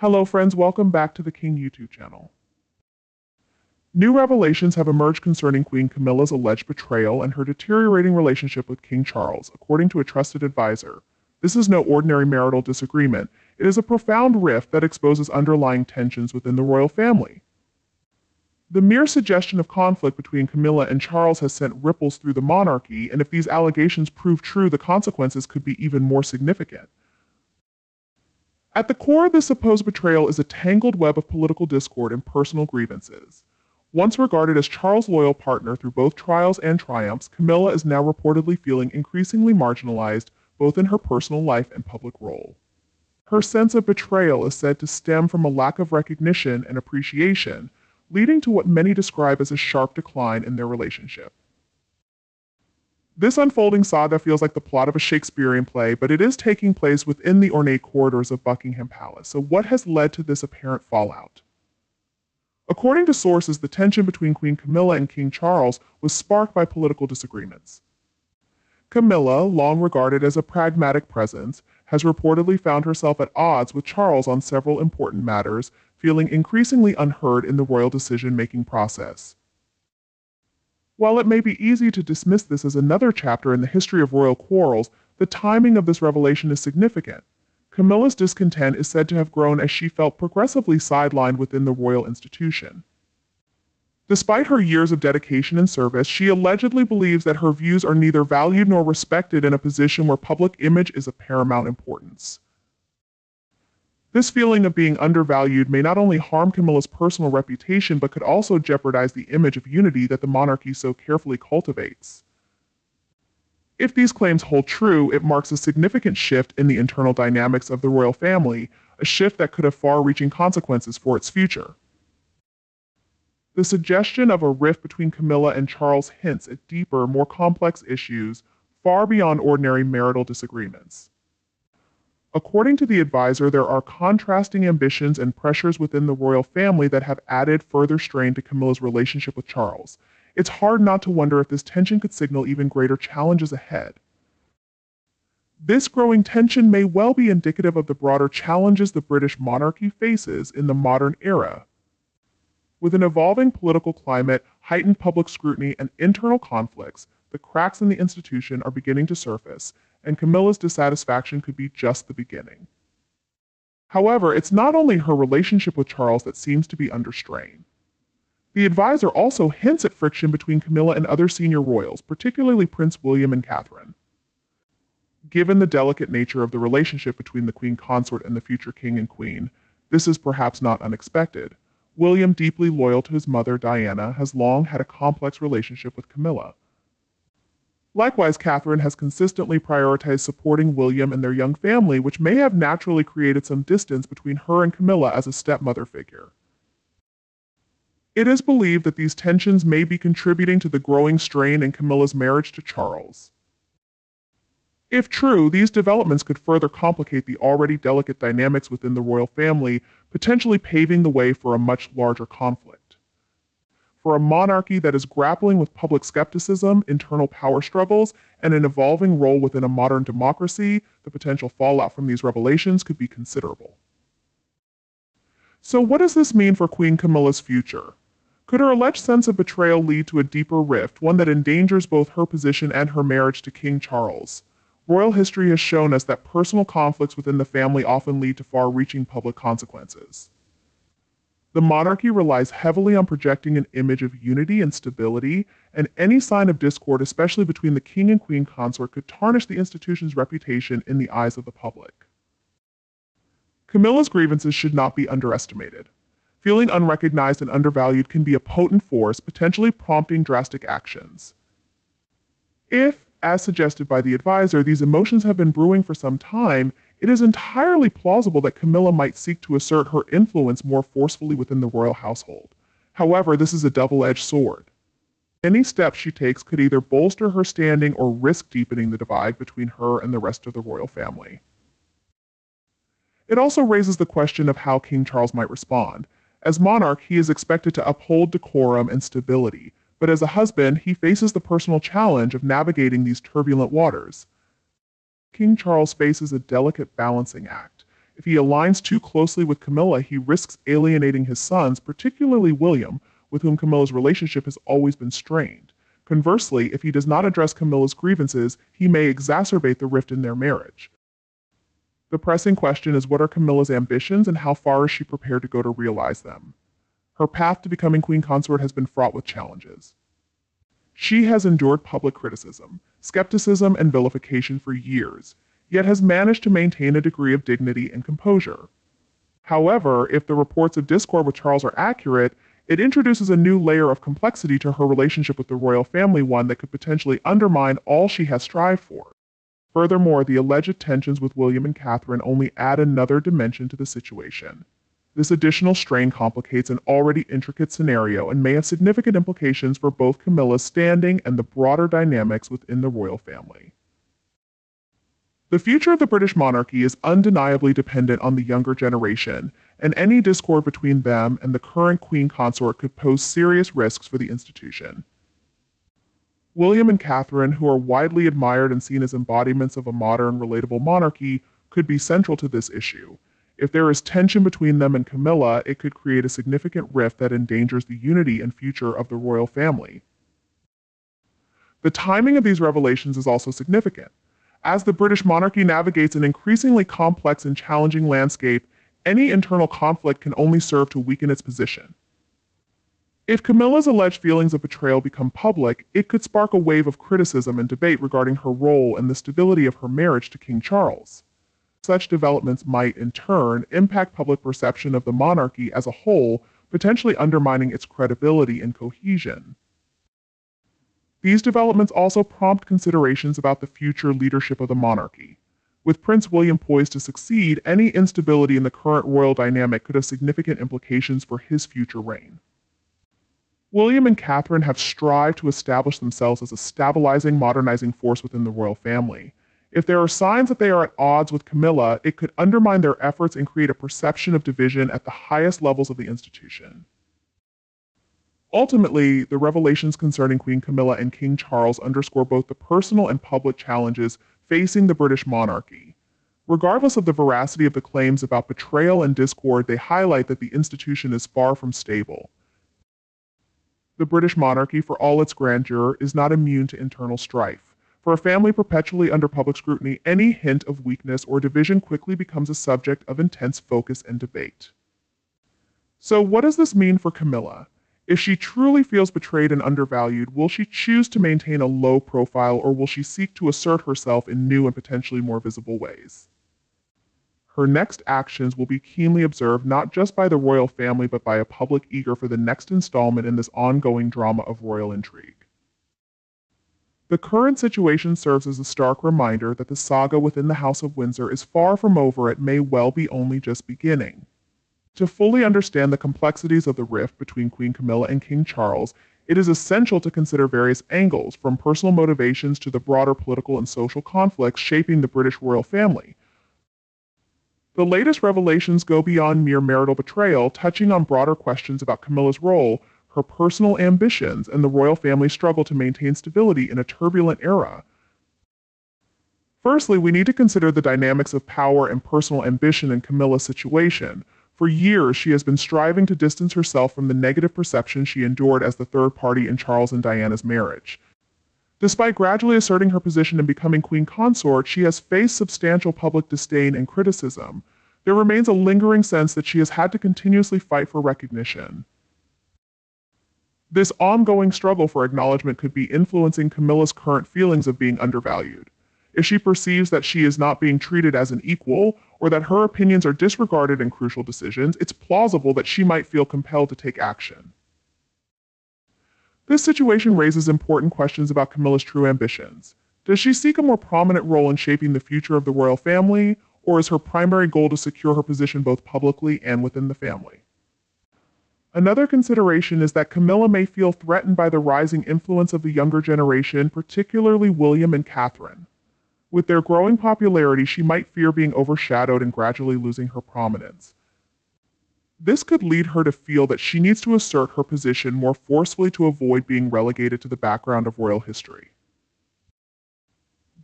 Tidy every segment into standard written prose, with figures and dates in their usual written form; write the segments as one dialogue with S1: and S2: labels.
S1: Hello friends, welcome back to the King YouTube channel. New revelations have emerged concerning Queen Camilla's alleged betrayal and her deteriorating relationship with King Charles, according to a trusted advisor. This is no ordinary marital disagreement. It is a profound rift that exposes underlying tensions within the royal family. The mere suggestion of conflict between Camilla and Charles has sent ripples through the monarchy, and if these allegations prove true, the consequences could be even more significant. At the core of this supposed betrayal is a tangled web of political discord and personal grievances. Once regarded as Charles' loyal partner through both trials and triumphs, Camilla is now reportedly feeling increasingly marginalized both in her personal life and public role. Her sense of betrayal is said to stem from a lack of recognition and appreciation, leading to what many describe as a sharp decline in their relationship. This unfolding saga feels like the plot of a Shakespearean play, but it is taking place within the ornate corridors of Buckingham Palace. So what has led to this apparent fallout? According to sources, the tension between Queen Camilla and King Charles was sparked by political disagreements. Camilla, long regarded as a pragmatic presence, has reportedly found herself at odds with Charles on several important matters, feeling increasingly unheard in the royal decision-making process. While it may be easy to dismiss this as another chapter in the history of royal quarrels, the timing of this revelation is significant. Camilla's discontent is said to have grown as she felt progressively sidelined within the royal institution. Despite her years of dedication and service, she allegedly believes that her views are neither valued nor respected in a position where public image is of paramount importance. This feeling of being undervalued may not only harm Camilla's personal reputation, but could also jeopardize the image of unity that the monarchy so carefully cultivates. If these claims hold true, it marks a significant shift in the internal dynamics of the royal family, a shift that could have far-reaching consequences for its future. The suggestion of a rift between Camilla and Charles hints at deeper, more complex issues, far beyond ordinary marital disagreements. According to the advisor, there are contrasting ambitions and pressures within the royal family that have added further strain to Camilla's relationship with Charles. It's hard not to wonder if this tension could signal even greater challenges ahead. This growing tension may well be indicative of the broader challenges the British monarchy faces in the modern era. With an evolving political climate, heightened public scrutiny, and internal conflicts, the cracks in the institution are beginning to surface, and Camilla's dissatisfaction could be just the beginning. However, it's not only her relationship with Charles that seems to be under strain. The advisor also hints at friction between Camilla and other senior royals, particularly Prince William and Catherine. Given the delicate nature of the relationship between the Queen Consort and the future King and Queen, this is perhaps not unexpected. William, deeply loyal to his mother, Diana, has long had a complex relationship with Camilla. Likewise, Catherine has consistently prioritized supporting William and their young family, which may have naturally created some distance between her and Camilla as a stepmother figure. It is believed that these tensions may be contributing to the growing strain in Camilla's marriage to Charles. If true, these developments could further complicate the already delicate dynamics within the royal family, potentially paving the way for a much larger conflict. For a monarchy that is grappling with public skepticism, internal power struggles, and an evolving role within a modern democracy, the potential fallout from these revelations could be considerable. So what does this mean for Queen Camilla's future? Could her alleged sense of betrayal lead to a deeper rift, one that endangers both her position and her marriage to King Charles? Royal history has shown us that personal conflicts within the family often lead to far-reaching public consequences. The monarchy relies heavily on projecting an image of unity and stability, and any sign of discord, especially between the king and queen consort, could tarnish the institution's reputation in the eyes of the public. Camilla's grievances should not be underestimated. Feeling unrecognized and undervalued can be a potent force, potentially prompting drastic actions. If, as suggested by the advisor, these emotions have been brewing for some time, it is entirely plausible that Camilla might seek to assert her influence more forcefully within the royal household. However, this is a double-edged sword. Any step she takes could either bolster her standing or risk deepening the divide between her and the rest of the royal family. It also raises the question of how King Charles might respond. As monarch, he is expected to uphold decorum and stability, but as a husband, he faces the personal challenge of navigating these turbulent waters. King Charles faces a delicate balancing act. If he aligns too closely with Camilla, he risks alienating his sons, particularly William, with whom Camilla's relationship has always been strained. Conversely, if he does not address Camilla's grievances, he may exacerbate the rift in their marriage. The pressing question is, what are Camilla's ambitions and how far is she prepared to go to realize them? Her path to becoming queen consort has been fraught with challenges. She has endured public criticism, skepticism, and vilification for years, yet has managed to maintain a degree of dignity and composure. However, if the reports of discord with Charles are accurate, it introduces a new layer of complexity to her relationship with the royal family, one that could potentially undermine all she has strived for. Furthermore, the alleged tensions with William and Catherine only add another dimension to the situation. This additional strain complicates an already intricate scenario and may have significant implications for both Camilla's standing and the broader dynamics within the royal family. The future of the British monarchy is undeniably dependent on the younger generation, and any discord between them and the current queen consort could pose serious risks for the institution. William and Catherine, who are widely admired and seen as embodiments of a modern, relatable monarchy, could be central to this issue. If there is tension between them and Camilla, it could create a significant rift that endangers the unity and future of the royal family. The timing of these revelations is also significant. As the British monarchy navigates an increasingly complex and challenging landscape, any internal conflict can only serve to weaken its position. If Camilla's alleged feelings of betrayal become public, it could spark a wave of criticism and debate regarding her role and the stability of her marriage to King Charles. Such developments might, in turn, impact public perception of the monarchy as a whole, potentially undermining its credibility and cohesion. These developments also prompt considerations about the future leadership of the monarchy. With Prince William poised to succeed, any instability in the current royal dynamic could have significant implications for his future reign. William and Catherine have strived to establish themselves as a stabilizing, modernizing force within the royal family. If there are signs that they are at odds with Camilla, it could undermine their efforts and create a perception of division at the highest levels of the institution. Ultimately, the revelations concerning Queen Camilla and King Charles underscore both the personal and public challenges facing the British monarchy. Regardless of the veracity of the claims about betrayal and discord, they highlight that the institution is far from stable. The British monarchy, for all its grandeur, is not immune to internal strife. For a family perpetually under public scrutiny, any hint of weakness or division quickly becomes a subject of intense focus and debate. So what does this mean for Camilla? If she truly feels betrayed and undervalued, will she choose to maintain a low profile, or will she seek to assert herself in new and potentially more visible ways? Her next actions will be keenly observed not just by the royal family but by a public eager for the next installment in this ongoing drama of royal intrigue. The current situation serves as a stark reminder that the saga within the House of Windsor is far from over. It may well be only just beginning. To fully understand the complexities of the rift between Queen Camilla and King Charles, it is essential to consider various angles, from personal motivations to the broader political and social conflicts shaping the British royal family. The latest revelations go beyond mere marital betrayal, touching on broader questions about Camilla's role, her personal ambitions, and the royal family's struggle to maintain stability in a turbulent era. Firstly, we need to consider the dynamics of power and personal ambition in Camilla's situation. For years, she has been striving to distance herself from the negative perception she endured as the third party in Charles and Diana's marriage. Despite gradually asserting her position and becoming queen consort, she has faced substantial public disdain and criticism. There remains a lingering sense that she has had to continuously fight for recognition. This ongoing struggle for acknowledgement could be influencing Camilla's current feelings of being undervalued. If she perceives that she is not being treated as an equal, or that her opinions are disregarded in crucial decisions, it's plausible that she might feel compelled to take action. This situation raises important questions about Camilla's true ambitions. Does she seek a more prominent role in shaping the future of the royal family, or is her primary goal to secure her position both publicly and within the family? Another consideration is that Camilla may feel threatened by the rising influence of the younger generation, particularly William and Catherine. With their growing popularity, she might fear being overshadowed and gradually losing her prominence. This could lead her to feel that she needs to assert her position more forcefully to avoid being relegated to the background of royal history.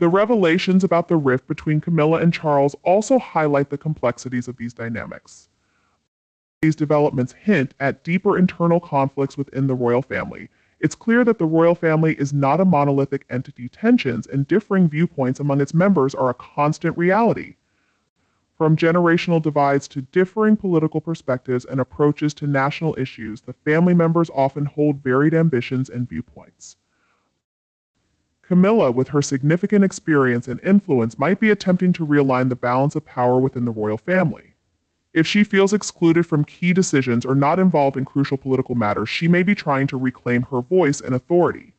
S1: The revelations about the rift between Camilla and Charles also highlight the complexities of these dynamics. These developments hint at deeper internal conflicts within the royal family. It's clear that the royal family is not a monolithic entity. Tensions and differing viewpoints among its members are a constant reality. From generational divides to differing political perspectives and approaches to national issues, the family members often hold varied ambitions and viewpoints. Camilla, with her significant experience and influence, might be attempting to realign the balance of power within the royal family. If she feels excluded from key decisions or not involved in crucial political matters, she may be trying to reclaim her voice and authority.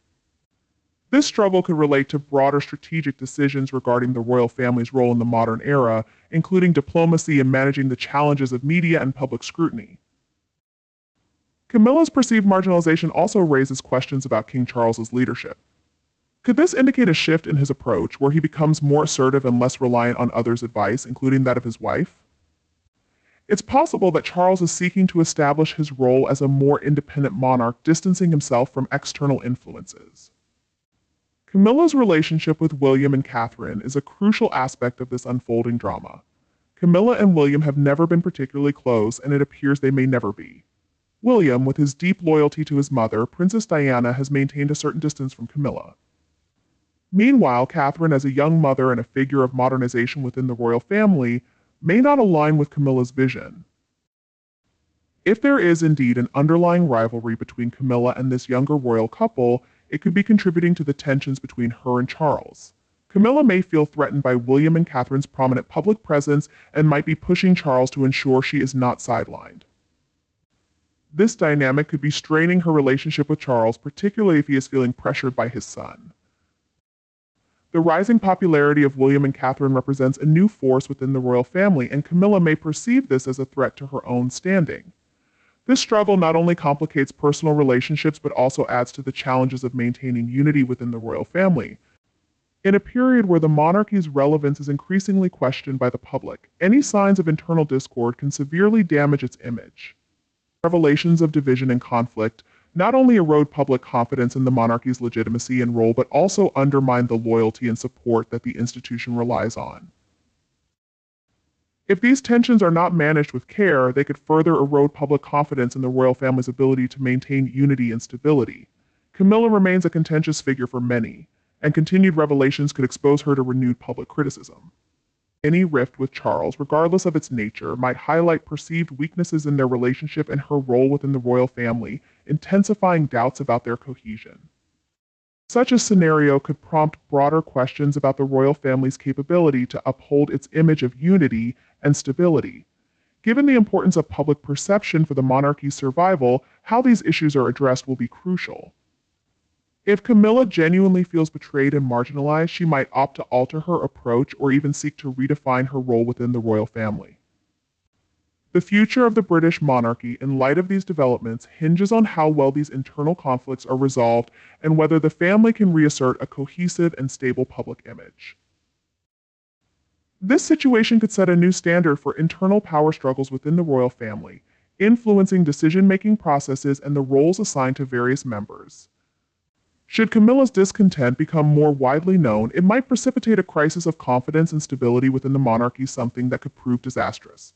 S1: This struggle could relate to broader strategic decisions regarding the royal family's role in the modern era, including diplomacy and managing the challenges of media and public scrutiny. Camilla's perceived marginalization also raises questions about King Charles's leadership. Could this indicate a shift in his approach, where he becomes more assertive and less reliant on others' advice, including that of his wife? It's possible that Charles is seeking to establish his role as a more independent monarch, distancing himself from external influences. Camilla's relationship with William and Catherine is a crucial aspect of this unfolding drama. Camilla and William have never been particularly close, and it appears they may never be. William, with his deep loyalty to his mother, Princess Diana, has maintained a certain distance from Camilla. Meanwhile, Catherine, as a young mother and a figure of modernization within the royal family, may not align with Camilla's vision. If there is indeed an underlying rivalry between Camilla and this younger royal couple, it could be contributing to the tensions between her and Charles. Camilla may feel threatened by William and Catherine's prominent public presence and might be pushing Charles to ensure she is not sidelined. This dynamic could be straining her relationship with Charles, particularly if he is feeling pressured by his son. The rising popularity of William and Catherine represents a new force within the royal family, and Camilla may perceive this as a threat to her own standing. This struggle not only complicates personal relationships, but also adds to the challenges of maintaining unity within the royal family. In a period where the monarchy's relevance is increasingly questioned by the public, any signs of internal discord can severely damage its image. Revelations of division and conflict not only erode public confidence in the monarchy's legitimacy and role, but also undermine the loyalty and support that the institution relies on. If these tensions are not managed with care, they could further erode public confidence in the royal family's ability to maintain unity and stability. Camilla remains a contentious figure for many, and continued revelations could expose her to renewed public criticism. Any rift with Charles, regardless of its nature, might highlight perceived weaknesses in their relationship and her role within the royal family, intensifying doubts about their cohesion. Such a scenario could prompt broader questions about the royal family's capability to uphold its image of unity and stability. Given the importance of public perception for the monarchy's survival, how these issues are addressed will be crucial. If Camilla genuinely feels betrayed and marginalized, she might opt to alter her approach or even seek to redefine her role within the royal family. The future of the British monarchy, in light of these developments, hinges on how well these internal conflicts are resolved and whether the family can reassert a cohesive and stable public image. This situation could set a new standard for internal power struggles within the royal family, influencing decision-making processes and the roles assigned to various members. Should Camilla's discontent become more widely known, it might precipitate a crisis of confidence and stability within the monarchy, something that could prove disastrous.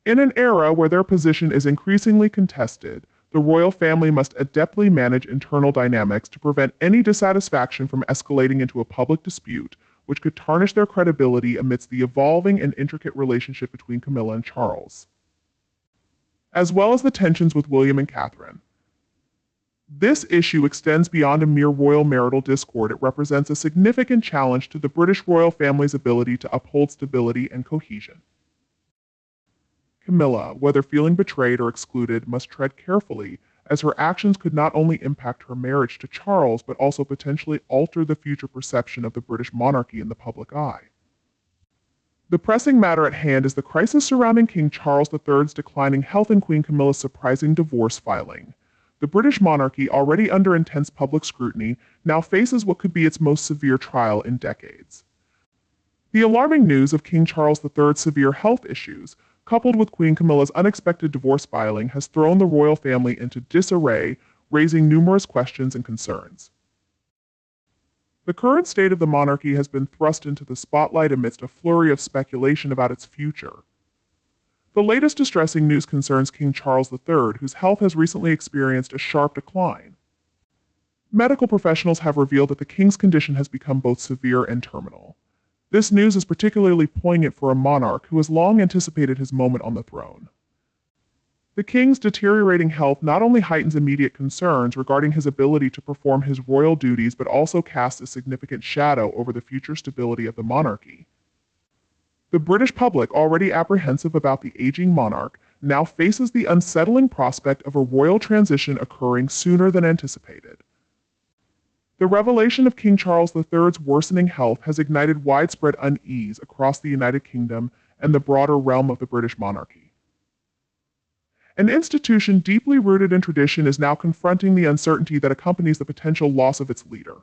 S1: In an era where their position is increasingly contested, the royal family must adeptly manage internal dynamics to prevent any dissatisfaction from escalating into a public dispute, which could tarnish their credibility amidst the evolving and intricate relationship between Camilla and Charles, as well as the tensions with William and Catherine. This issue extends beyond a mere royal marital discord. It represents a significant challenge to the British royal family's ability to uphold stability and cohesion. Camilla, whether feeling betrayed or excluded, must tread carefully, as her actions could not only impact her marriage to Charles, but also potentially alter the future perception of the British monarchy in the public eye. The pressing matter at hand is the crisis surrounding King Charles III's declining health and Queen Camilla's surprising divorce filing. The British monarchy, already under intense public scrutiny, now faces what could be its most severe trial in decades. The alarming news of King Charles III's severe health issues, coupled with Queen Camilla's unexpected divorce filing, has thrown the royal family into disarray, raising numerous questions and concerns. The current state of the monarchy has been thrust into the spotlight amidst a flurry of speculation about its future. The latest distressing news concerns King Charles III, whose health has recently experienced a sharp decline. Medical professionals have revealed that the king's condition has become both severe and terminal. This news is particularly poignant for a monarch who has long anticipated his moment on the throne. The king's deteriorating health not only heightens immediate concerns regarding his ability to perform his royal duties, but also casts a significant shadow over the future stability of the monarchy. The British public, already apprehensive about the aging monarch, now faces the unsettling prospect of a royal transition occurring sooner than anticipated. The revelation of King Charles III's worsening health has ignited widespread unease across the United Kingdom and the broader realm of the British monarchy. An institution deeply rooted in tradition is now confronting the uncertainty that accompanies the potential loss of its leader.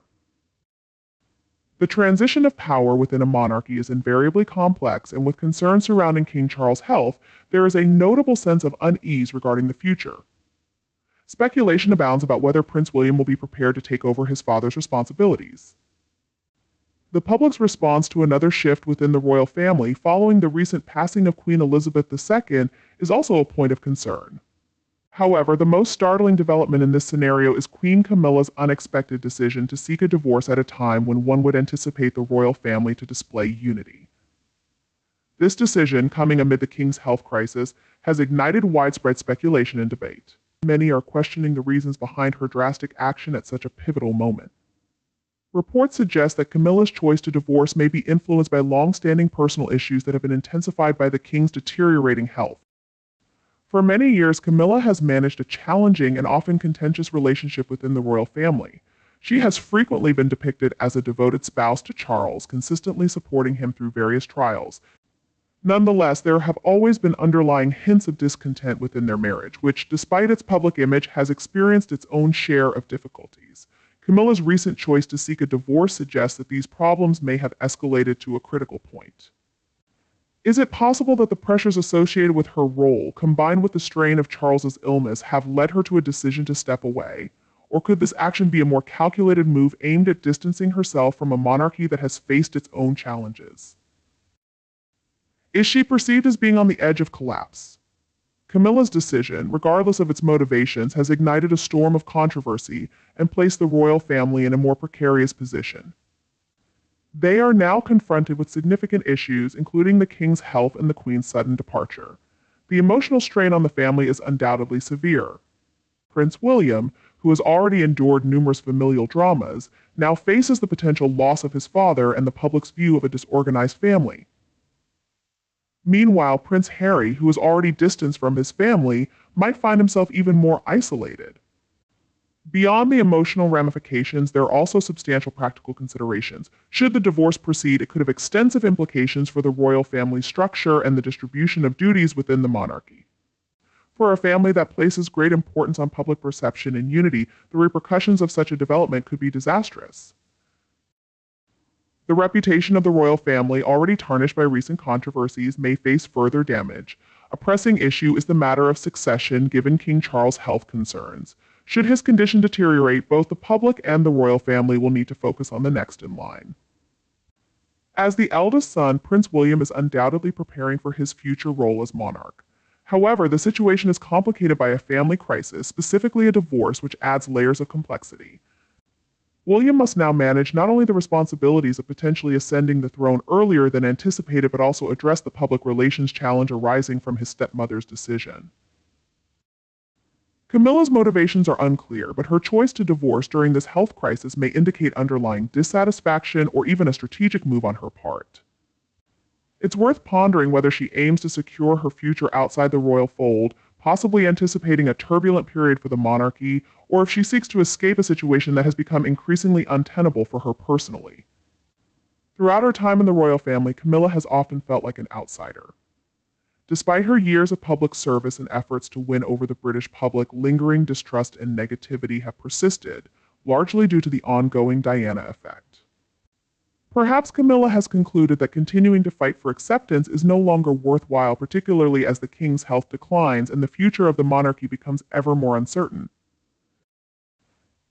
S1: The transition of power within a monarchy is invariably complex, and with concerns surrounding King Charles' health, there is a notable sense of unease regarding the future. Speculation abounds about whether Prince William will be prepared to take over his father's responsibilities. The public's response to another shift within the royal family following the recent passing of Queen Elizabeth II is also a point of concern. However, the most startling development in this scenario is Queen Camilla's unexpected decision to seek a divorce at a time when one would anticipate the royal family to display unity. This decision, coming amid the king's health crisis, has ignited widespread speculation and debate. Many are questioning the reasons behind her drastic action at such a pivotal moment. Reports suggest that Camilla's choice to divorce may be influenced by long-standing personal issues that have been intensified by the king's deteriorating health. For many years, Camilla has managed a challenging and often contentious relationship within the royal family. She has frequently been depicted as a devoted spouse to Charles, consistently supporting him through various trials. Nonetheless, there have always been underlying hints of discontent within their marriage, which, despite its public image, has experienced its own share of difficulties. Camilla's recent choice to seek a divorce suggests that these problems may have escalated to a critical point. Is it possible that the pressures associated with her role, combined with the strain of Charles's illness, have led her to a decision to step away? Or could this action be a more calculated move aimed at distancing herself from a monarchy that has faced its own challenges? Is she perceived as being on the edge of collapse? Camilla's decision, regardless of its motivations, has ignited a storm of controversy and placed the royal family in a more precarious position. They are now confronted with significant issues, including the king's health and the queen's sudden departure. The emotional strain on the family is undoubtedly severe. Prince William, who has already endured numerous familial dramas, now faces the potential loss of his father and the public's view of a disorganized family. Meanwhile, Prince Harry, who is already distanced from his family, might find himself even more isolated. Beyond the emotional ramifications, there are also substantial practical considerations. Should the divorce proceed, it could have extensive implications for the royal family structure and the distribution of duties within the monarchy. For a family that places great importance on public perception and unity, the repercussions of such a development could be disastrous. The reputation of the royal family, already tarnished by recent controversies, may face further damage. A pressing issue is the matter of succession given King Charles' health concerns. Should his condition deteriorate, both the public and the royal family will need to focus on the next in line. As the eldest son, Prince William is undoubtedly preparing for his future role as monarch. However, the situation is complicated by a family crisis, specifically a divorce, which adds layers of complexity. William must now manage not only the responsibilities of potentially ascending the throne earlier than anticipated, but also address the public relations challenge arising from his stepmother's decision. Camilla's motivations are unclear, but her choice to divorce during this health crisis may indicate underlying dissatisfaction or even a strategic move on her part. It's worth pondering whether she aims to secure her future outside the royal fold, possibly anticipating a turbulent period for the monarchy, or if she seeks to escape a situation that has become increasingly untenable for her personally. Throughout her time in the royal family, Camilla has often felt like an outsider. Despite her years of public service and efforts to win over the British public, lingering distrust and negativity have persisted, largely due to the ongoing Diana effect. Perhaps Camilla has concluded that continuing to fight for acceptance is no longer worthwhile, particularly as the king's health declines and the future of the monarchy becomes ever more uncertain.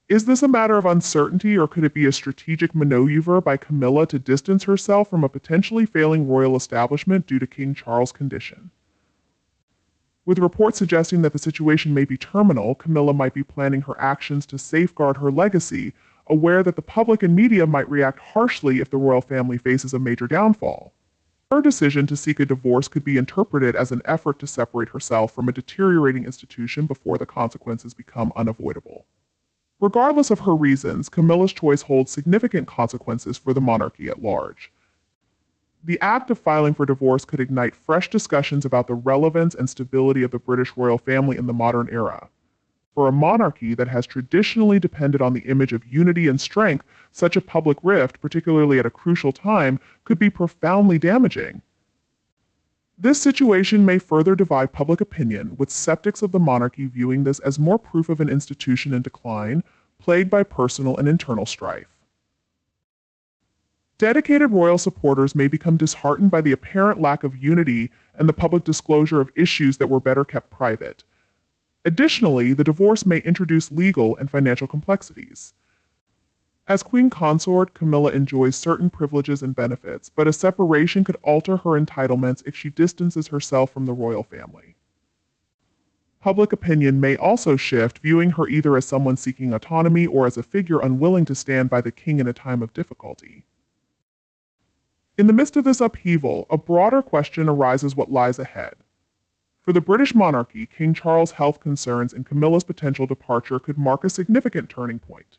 S1: Is this a matter of uncertainty, or could it be a strategic maneuver by Camilla to distance herself from a potentially failing royal establishment due to King Charles' condition? With reports suggesting that the situation may be terminal, Camilla might be planning her actions to safeguard her legacy, aware that the public and media might react harshly if the royal family faces a major downfall. Her decision to seek a divorce could be interpreted as an effort to separate herself from a deteriorating institution before the consequences become unavoidable. Regardless of her reasons, Camilla's choice holds significant consequences for the monarchy at large. The act of filing for divorce could ignite fresh discussions about the relevance and stability of the British royal family in the modern era. For a monarchy that has traditionally depended on the image of unity and strength, such a public rift, particularly at a crucial time, could be profoundly damaging. This situation may further divide public opinion, with skeptics of the monarchy viewing this as more proof of an institution in decline, plagued by personal and internal strife. Dedicated royal supporters may become disheartened by the apparent lack of unity and the public disclosure of issues that were better kept private. Additionally, the divorce may introduce legal and financial complexities. As Queen Consort, Camilla enjoys certain privileges and benefits, but a separation could alter her entitlements if she distances herself from the royal family. Public opinion may also shift, viewing her either as someone seeking autonomy or as a figure unwilling to stand by the king in a time of difficulty. In the midst of this upheaval, a broader question arises: what lies ahead? For the British monarchy, King Charles' health concerns and Camilla's potential departure could mark a significant turning point.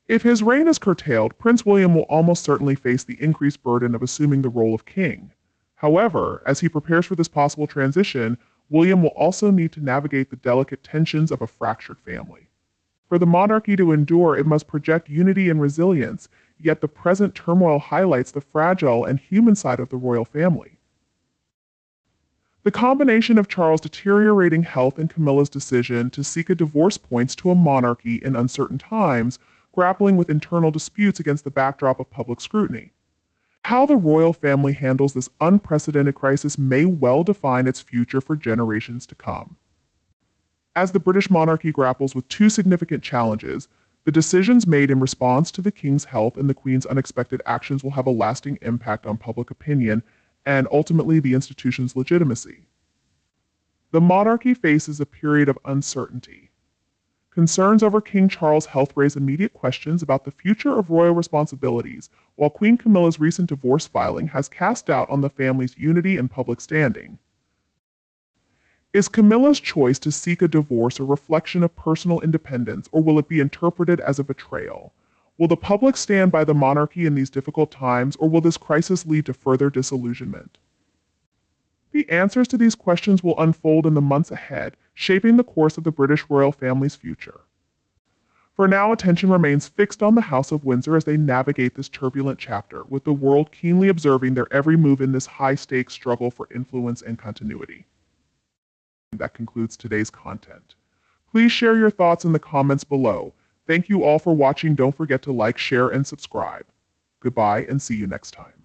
S1: If his reign is curtailed, Prince William will almost certainly face the increased burden of assuming the role of king. However, as he prepares for this possible transition, William will also need to navigate the delicate tensions of a fractured family. For the monarchy to endure, it must project unity and resilience, yet the present turmoil highlights the fragile and human side of the royal family. The combination of Charles' deteriorating health and Camilla's decision to seek a divorce points to a monarchy in uncertain times, grappling with internal disputes against the backdrop of public scrutiny. How the royal family handles this unprecedented crisis may well define its future for generations to come. As the British monarchy grapples with two significant challenges, the decisions made in response to the king's health and the queen's unexpected actions will have a lasting impact on public opinion and ultimately the institution's legitimacy. The monarchy faces a period of uncertainty. Concerns over King Charles' health raise immediate questions about the future of royal responsibilities, while Queen Camilla's recent divorce filing has cast doubt on the family's unity and public standing. Is Camilla's choice to seek a divorce a reflection of personal independence, or will it be interpreted as a betrayal? Will the public stand by the monarchy in these difficult times, or will this crisis lead to further disillusionment? The answers to these questions will unfold in the months ahead, shaping the course of the British royal family's future. For now, attention remains fixed on the House of Windsor as they navigate this turbulent chapter, with the world keenly observing their every move in this high-stakes struggle for influence and continuity. That concludes today's content. Please share your thoughts in the comments below. Thank you all for watching. Don't forget to like, share, and subscribe. Goodbye, and see you next time.